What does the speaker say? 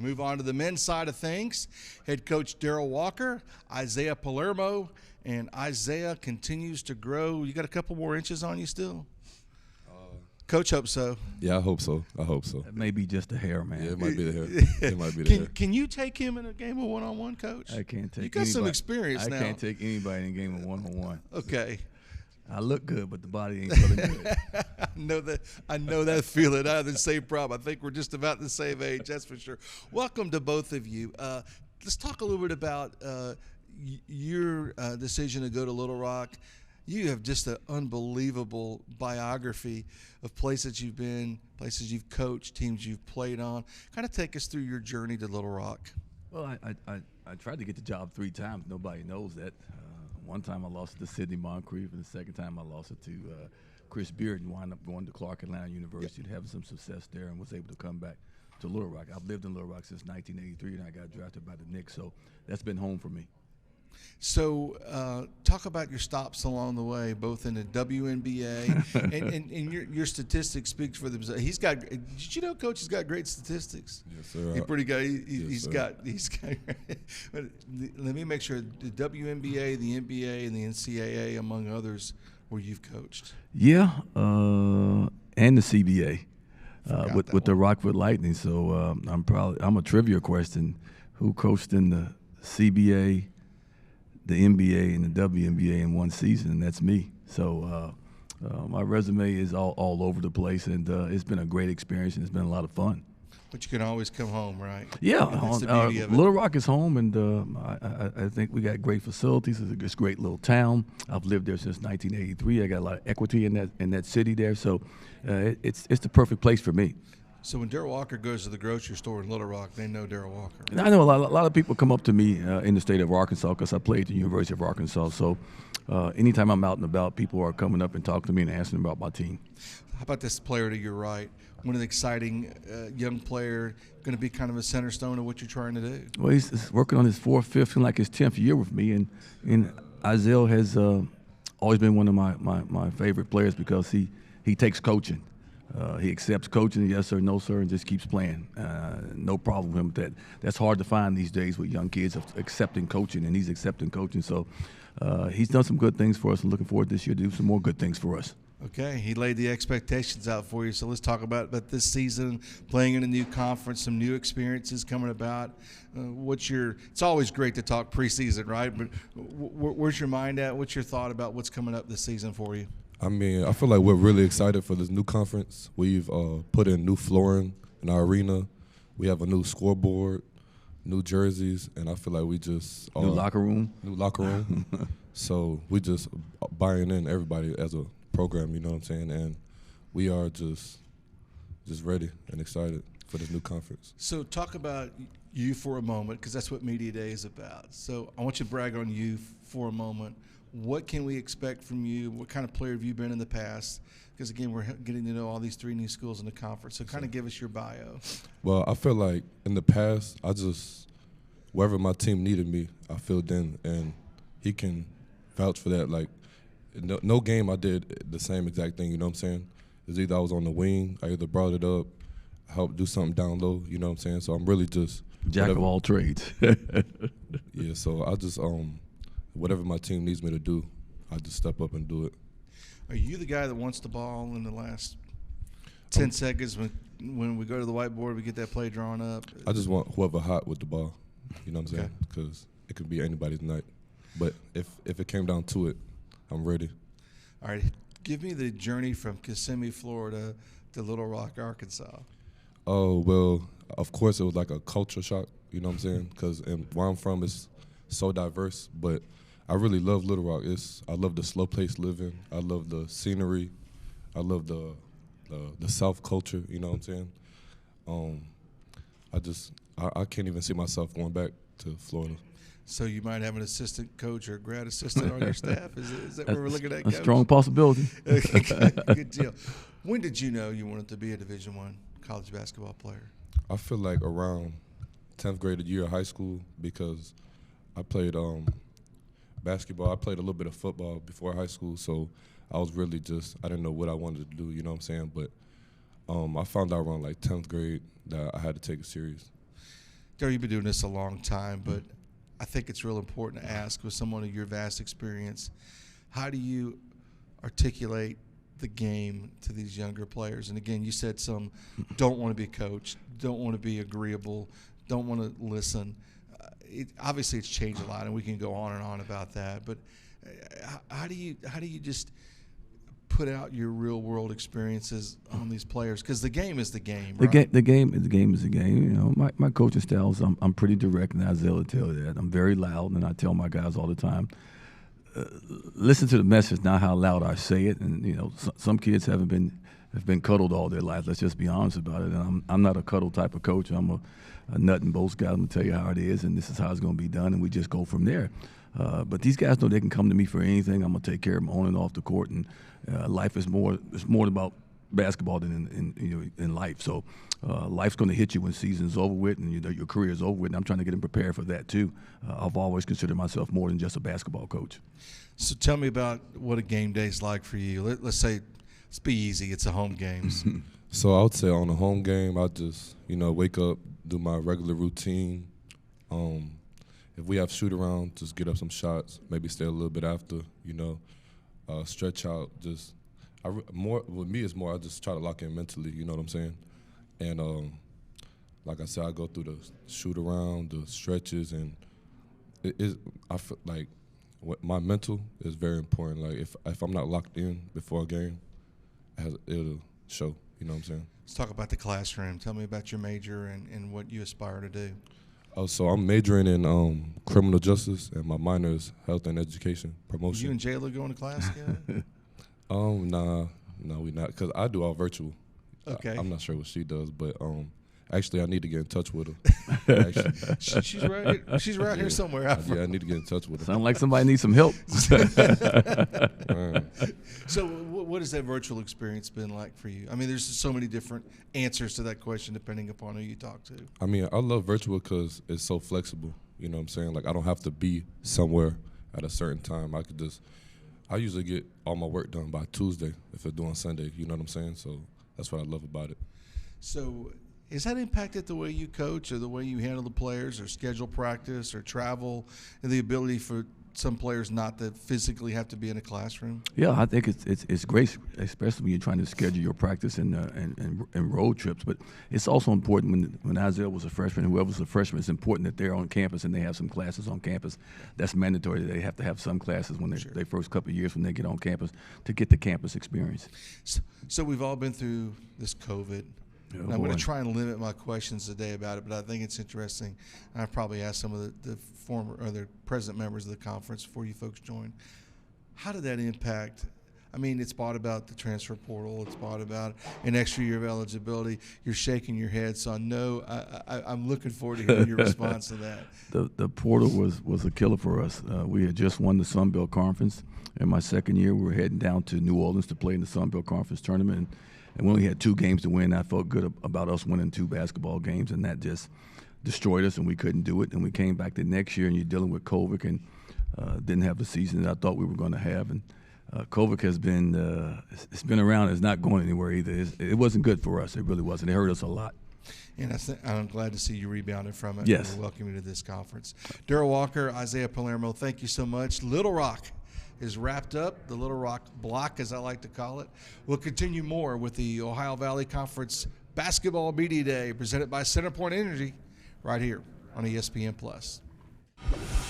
move on to the men's side of things. Head coach Darrell Walker, Isaiah Palermo, and Isaiah continues to grow. You got a couple more inches on you still? Coach hopes so. Yeah, I hope so. It may be just the hair, man. Yeah, it might be the hair. It might be the hair. Can you take him in a game of one-on-one, Coach? I can't take. You got some experience now. I can't take anybody in a game of one-on-one. Okay. I look good, but the body ain't feeling good. I know that feeling. I have the same problem. I think we're just about the same age, that's for sure. Welcome to both of you. Let's talk a little bit about your decision to go to Little Rock. You have just an unbelievable biography of places you've been, places you've coached, teams you've played on. Kind of take us through your journey to Little Rock. Well, I tried to get the job 3 times. Nobody knows that. One time I lost it to Sidney Moncrief, and the second time I lost it to Chris Beard and wound up going to Clark Atlanta University, having some success there, and was able to come back to Little Rock. I've lived in Little Rock since 1983, and I got drafted by the Knicks, so that's been home for me. So talk about your stops along the way, both in the WNBA and your statistics speak for themselves. He's got. Did you know, Coach? He's got great statistics. Yes, sir. He's pretty good. He's got. But let me make sure the WNBA, the NBA, and the NCAA, among others, where you've coached. Yeah, and the CBA with the Rockford Lightning. So I'm a trivia question. Who coached in the CBA, the NBA, and the WNBA in one season? And that's me. So my resume is all over the place, and it's been a great experience, and it's been a lot of fun. But you can always come home, right? Yeah, that's the beauty of it. Little Rock is home, and I think we got great facilities. It's a great little town. I've lived there since 1983. I got a lot of equity in that city there, so it's the perfect place for me. So when Darrell Walker goes to the grocery store in Little Rock, they know Darrell Walker. And I know a lot of people come up to me in the state of Arkansas because I played at the University of Arkansas. So anytime I'm out and about, people are coming up and talking to me and asking about my team. How about this player to your right? One of the exciting young player, going to be kind of a center stone of what you're trying to do. Well, he's working on his 4th, 5th, and like his 10th year with me. And Isaiah has always been one of my favorite players because he takes coaching. He accepts coaching, yes sir, no sir, and just keeps playing. No problem with him with that. That's hard to find these days with young kids of accepting coaching, and he's accepting coaching. So he's done some good things for us, and looking forward this year to do some more good things for us. Okay, he laid the expectations out for you. So let's talk about this season, playing in a new conference, some new experiences coming about. It's always great to talk preseason, right? But where's your mind at? What's your thought about what's coming up this season for you? I mean, I feel like we're really excited for this new conference. We've put in new flooring in our arena. We have a new scoreboard, new jerseys, and I feel like we just new locker room. So we just buying in everybody as a program, you know what I'm saying? And we are just ready and excited for this new conference. So talk about you for a moment, because that's what Media Day is about. So I want you to brag on you for a moment. What can we expect from you? What kind of player have you been in the past? Because, again, we're getting to know all these 3 new schools in the conference. So kind of give us your bio. Well, I feel like in the past, wherever my team needed me, I filled in, and he can vouch for that. Like, no game I did the same exact thing, you know what I'm saying? It's either I was on the wing, I either brought it up, helped do something down low, you know what I'm saying? So I'm really just Jack of all trades. Yeah, so I just whatever my team needs me to do, I just step up and do it. Are you the guy that wants the ball in the last 10 seconds when we go to the whiteboard, we get that play drawn up? I just want whoever hot with the ball, you know what I'm saying? Because it could be anybody's night. But if it came down to it, I'm ready. All right, give me the journey from Kissimmee, Florida to Little Rock, Arkansas. Oh, well, of course it was like a culture shock, you know what I'm saying? Because where I'm from is so diverse, but I really love Little Rock. I love the slow pace living. I love the scenery. I love the South culture. You know what I'm saying? I can't even see myself going back to Florida. So you might have an assistant coach or grad assistant on your staff. Is that what we're looking at? A strong possibility. Good deal. When did you know you wanted to be a Division I college basketball player? I feel like around 10th grade year of high school, because I played basketball. I played a little bit of football before high school, so I was really I didn't know what I wanted to do, you know what I'm saying? But I found out around like 10th grade that I had to take it serious. Darrell, you've been doing this a long time, but I think it's real important to ask, with someone of your vast experience, how do you articulate the game to these younger players? And again, you said some don't want to be coached, don't want to be agreeable, don't want to listen. Obviously, it's changed a lot, and we can go on and on about that. But how do you just put out your real world experiences on these players? Because the game is the game, right? The game is the game. You know, my coaching styles, I'm pretty direct, and Isaiah will tell you that. I'm very loud, and I tell my guys all the time, listen to the message, not how loud I say it. And you know, some kids have been cuddled all their life. Let's just be honest about it. And I'm not a cuddle type of coach. I'm a nut and bolts guy. I'm gonna tell you how it is, and this is how it's gonna be done, and we just go from there. But these guys know they can come to me for anything. I'm gonna take care of them on and off the court, and life is more. It's more about basketball than in life. So life's gonna hit you when season's over with, and your career is over with. And I'm trying to get them prepared for that too. I've always considered myself more than just a basketball coach. So tell me about what a game day's like for you. Let's say, let's be easy. It's a home games. So I would say on a home game, I just wake up, do my regular routine. If we have shoot around, just get up some shots, maybe stay a little bit after, stretch out. Just with me, it's more I just try to lock in mentally. You know what I'm saying? And like I said, I go through the shoot around, the stretches, and I feel like my mental is very important. Like if I'm not locked in before a game, it'll show. You know what I'm saying? Let's talk about the classroom. Tell me about your major and what you aspire to do. Oh, so I'm majoring in criminal justice, and my minor is health and education promotion. You and Jayla going to class together? Nah, we not, because I do all virtual. Okay. I'm not sure what she does, but actually I need to get in touch with her. She's right here. She's right here somewhere. I need to get in touch with her. Sound like somebody needs some help. So what has that virtual experience been like for you? I mean, there's so many different answers to that question depending upon who you talk to. I mean, I love virtual because it's so flexible. You know what I'm saying? Like, I don't have to be somewhere at a certain time. I usually get all my work done by Tuesday if it's doing Sunday. You know what I'm saying? So that's what I love about it. So has that impacted the way you coach or the way you handle the players or schedule practice or travel and the ability for some players not to physically have to be in a classroom? Yeah, I think it's great, especially when you're trying to schedule your practice and road trips. But it's also important when Isaiah was a freshman, whoever was a freshman, it's important that they're on campus and they have some classes on campus. That's mandatory. They have to have some classes when their first couple of years when they get on campus to get the campus experience. So we've all been through this COVID. I'm going to try and limit my questions today about it, but I think it's interesting. I've probably asked some of the former or the present members of the conference before you folks joined. How did that impact? I mean, it's brought about the transfer portal. It's brought about an extra year of eligibility. You're shaking your head, so I know I'm looking forward to hearing your response to that. The portal was a killer for us. We had just won the Sun Belt Conference. In my second year, we were heading down to New Orleans to play in the Sun Belt Conference tournament. And we only had 2 games to win. I felt good about us winning 2 basketball games, and that just destroyed us, and we couldn't do it. And we came back the next year, and you're dealing with COVID, and didn't have the season that I thought we were going to have. And COVID has been it's been around. It's not going anywhere either. It wasn't good for us. It really wasn't. It hurt us a lot. And I'm glad to see you rebounded from it. Yes. And welcome you to this conference. Darrell Walker, Isaiah Palermo, thank you so much. Little Rock is wrapped up, the Little Rock block, as I like to call it. We'll continue more with the Ohio Valley Conference Basketball Media Day presented by CenterPoint Energy right here on ESPN+.